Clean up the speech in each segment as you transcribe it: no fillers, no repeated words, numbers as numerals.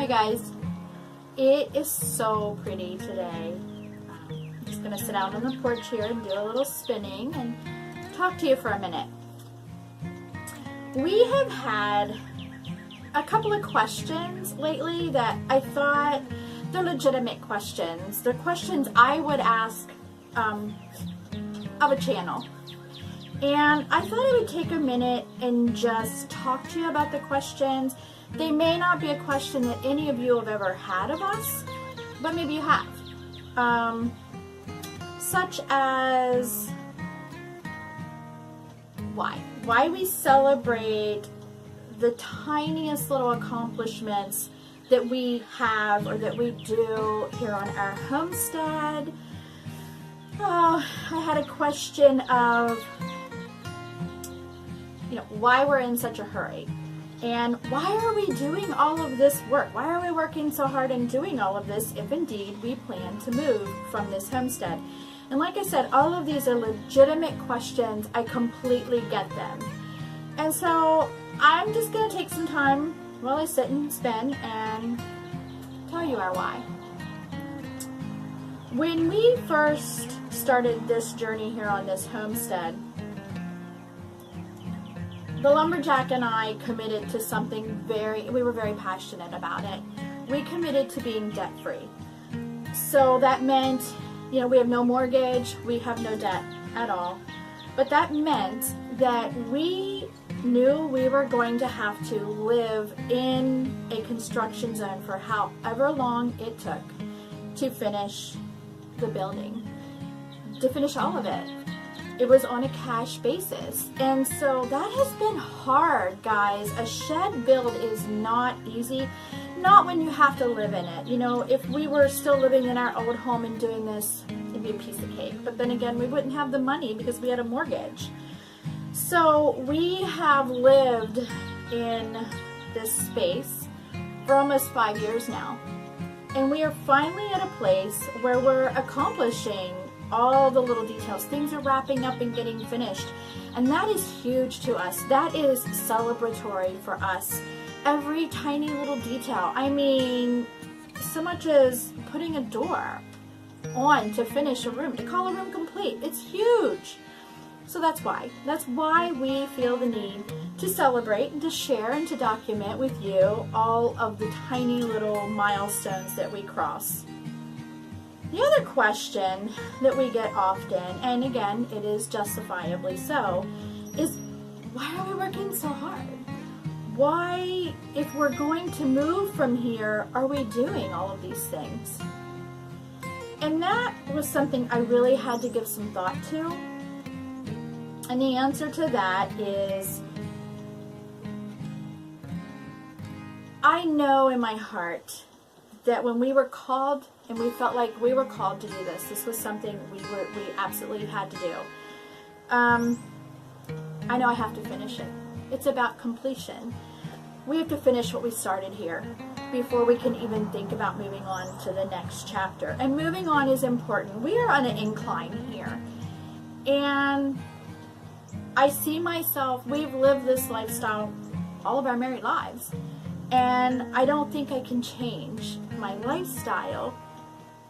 Hi guys, it is so pretty today. I'm just going to sit out on the porch here and do a little spinning and talk to you for a minute. We have had a couple of questions lately that I thought they're legitimate questions. They're questions I would ask of a channel. And I thought I would take a minute and just talk to you about the questions. They may not be a question that any of you have ever had of us, but maybe you have. Such as why? Why we celebrate the tiniest little accomplishments that we have or that we do here on our homestead. Oh, I had a question of, why we're in such a hurry. And why are we doing all of this work? Why are we working so hard and doing all of this if indeed we plan to move from this homestead? And like I said, all of these are legitimate questions. I completely get them. And so I'm just going to take some time while I sit and spin and tell you our why. When we first started this journey here on this homestead, the lumberjack and I committed to something we were very passionate about it. We committed to being debt-free. So that meant, we have no mortgage, we have no debt at all. But that meant that we knew we were going to have to live in a construction zone for however long it took to finish the building, to finish all of it. It was on a cash basis. And so that has been hard, guys. A shed build is not easy, not when you have to live in it. If we were still living in our old home and doing this, it'd be a piece of cake. But then again, we wouldn't have the money because we had a mortgage. So we have lived in this space for almost 5 years now. And we are finally at a place where we're accomplishing all the little details. Things are wrapping up and getting finished. And that is huge to us. That is celebratory for us. Every tiny little detail. I mean, so much as putting a door on to finish a room, to call a room complete. It's huge. So that's why. That's why we feel the need to celebrate and to share and to document with you all of the tiny little milestones that we cross. The other question that we get often, and again, it is justifiably so, is why are we working so hard? Why, if we're going to move from here, are we doing all of these things? And that was something I really had to give some thought to. And the answer to that is, I know in my heart that when we were called and we felt like we were called to do this, this was something we absolutely had to do. I know I have to finish it. It's about completion. We have to finish what we started here before we can even think about moving on to the next chapter. And moving on is important. We are on an incline here. And I see myself, we've lived this lifestyle all of our married lives. And I don't think I can change my lifestyle,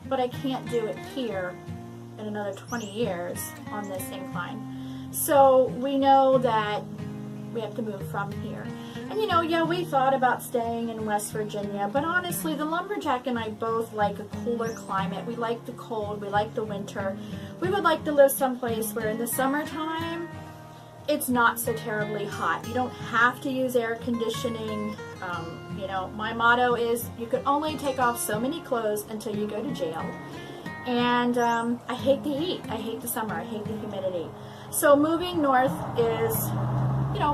but I can't do it here in another 20 years on this incline. So we know that we have to move from here. And we thought about staying in West Virginia, but honestly, the lumberjack and I both like a cooler climate. We like the cold, we like the winter. We would like to live someplace where in the summertime, it's not so terribly hot. You don't have to use air conditioning. My motto is you could only take off so many clothes until you go to jail. And I hate the heat. I hate the summer. I hate the humidity. So moving north is,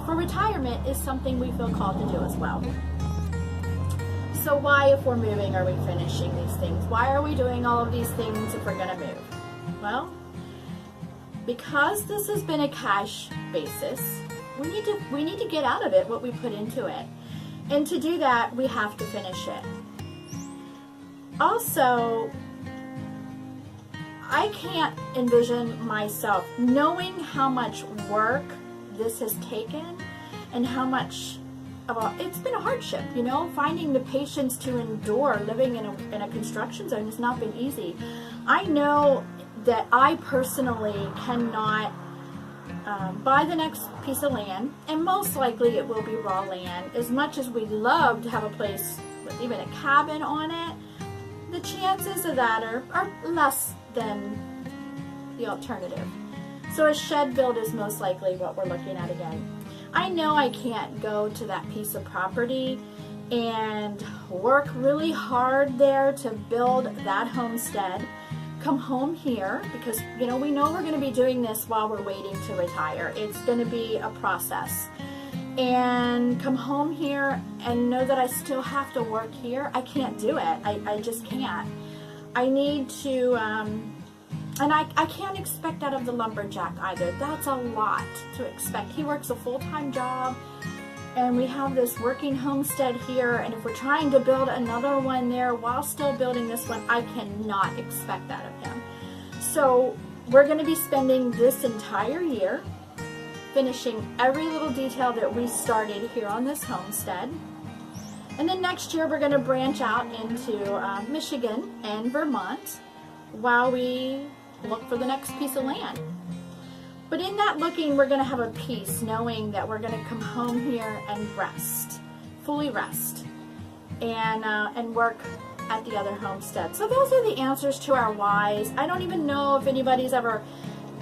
for retirement is something we feel called to do as well. So why, if we're moving, are we finishing these things? Why are we doing all of these things if we're going to move? Well, because this has been a cash basis, we need to get out of it what we put into it. And to do that, we have to finish it. Also, I can't envision myself knowing how much work this has taken and how much well, it's been a hardship, you know, finding the patience to endure living in a construction zone has not been easy. I know that I personally cannot buy the next piece of land, and most likely it will be raw land. As much as we love to have a place with even a cabin on it, the chances of that are less than the alternative. So a shed build is most likely what we're looking at again. I know I can't go to that piece of property and work really hard there to build that homestead, come home here, because you know we know we're going to be doing this while we're waiting to retire. It's going to be a process. And come home here and know that I still have to work here. I can't do it. I just can't. I need to, and I can't expect that of the lumberjack either. That's a lot to expect. He works a full-time job, and we have this working homestead here, and if we're trying to build another one there while still building this one, I cannot expect that of him. So we're going to be spending this entire year finishing every little detail that we started here on this homestead. And then next year we're going to branch out into Michigan and Vermont while we look for the next piece of land. But in that looking, we're going to have a peace knowing that we're going to come home here and rest, fully rest, and work at the other homestead. So those are the answers to our whys. I don't even know if anybody's ever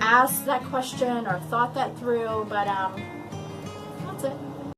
asked that question or thought that through, but